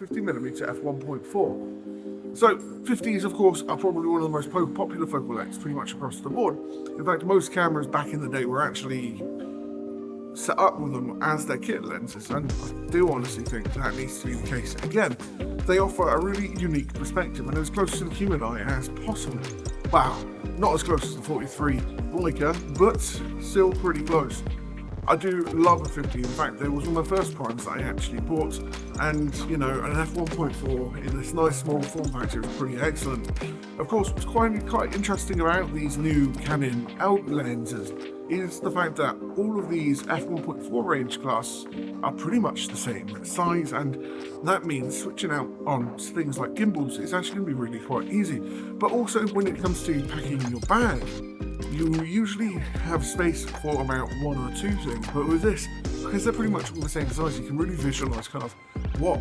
50mm f1.4. So 50s, of course, are probably one of the most popular focal lengths pretty much across the board. In fact, most cameras back in the day were actually set up with them as their kit lenses, and I do honestly think that needs to be the case again. They offer a really unique perspective and as close to the human eye as possible. Wow, not as close as the 43 Leica, but still pretty close. I do love a 50. In fact, there was one of the first primes that I actually bought, and you know, an f1.4 in this nice small form factor is pretty excellent. Of course, what's quite interesting about these new Canon out lenses is the fact that all of these f1.4 range class are pretty much the same size, and that means switching out on things like gimbals is actually going to be really quite easy. But also when it comes to packing your bag, you usually have space for about one or two things, but with this, because they're pretty much all the same size, you can really visualize kind of what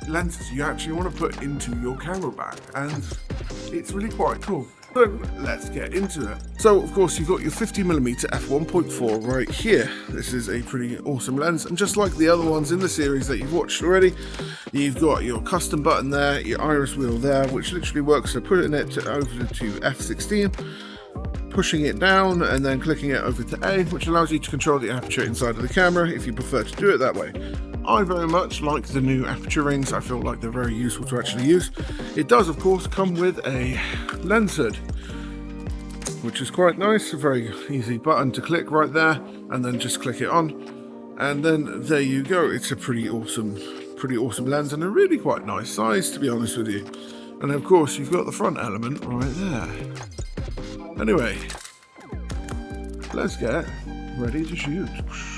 lenses you actually want to put into your camera bag, and it's really quite cool. So let's get into it. So of course you've got your 50mm f1.4 right here. This is a pretty awesome lens, and just like the other ones in the series that you've watched already, you've got your custom button there, your iris wheel there, which literally works so putting it over to f16, pushing it down and then clicking it over to A, which allows you to control the aperture inside of the camera if you prefer to do it that way. I very much like the new aperture rings. I feel like they're very useful to actually use. It does of course come with a lens hood, which is quite nice. A very easy button to click right there and then just click it on, and then there you go. It's a pretty awesome lens and a really quite nice size, to be honest with you. And of course you've got the front element right there. Anyway, let's get ready to shoot.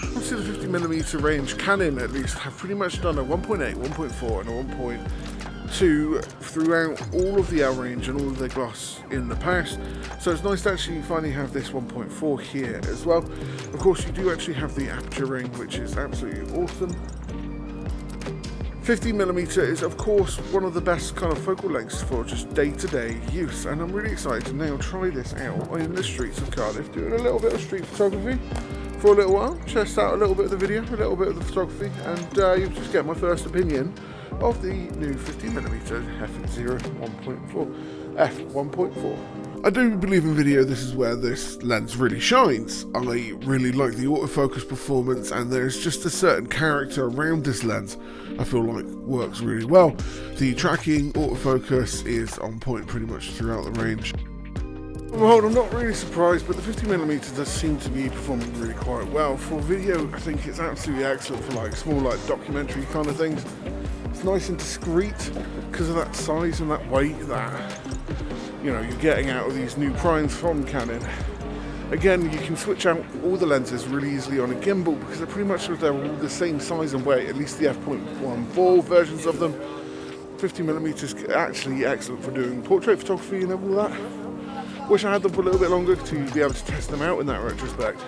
Obviously the 50mm range, Canon at least, have pretty much done a 1.8, 1.4 and a 1.2 throughout all of the L range and all of their glass in the past. So it's nice to actually finally have this 1.4 here as well. Of course you do actually have the aperture ring, which is absolutely awesome. 50mm is of course one of the best kind of focal lengths for just day-to-day use, and I'm really excited to now try this out in the streets of Cardiff, doing a little bit of street photography for a little while, test out a little bit of the video, a little bit of the photography, and you'll just get my first opinion of the new 50mm f1.4. I do believe in video this is where this lens really shines. I really like the autofocus performance, and there's just a certain character around this lens I feel like works really well. The tracking autofocus is on point pretty much throughout the range. Well, I'm not really surprised, but the 50mm does seem to be performing really quite well. For video, I think it's absolutely excellent for like small like documentary kind of things. It's nice and discreet because of that size and that weight that, you know, you're getting out of these new primes from Canon. Again, you can switch out all the lenses really easily on a gimbal because they're pretty much they're all the same size and weight, at least the f1.4 versions of them. 50mm is actually excellent for doing portrait photography and all that. Wish I had them for a little bit longer to be able to test them out in that retrospect.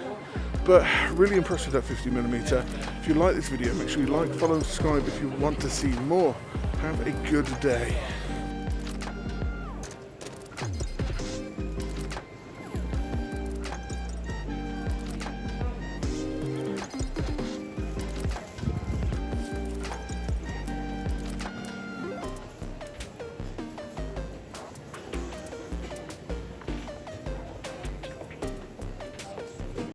But really impressed with that 50mm. If you like this video, make sure you like, follow and subscribe if you want to see more. Have a good day.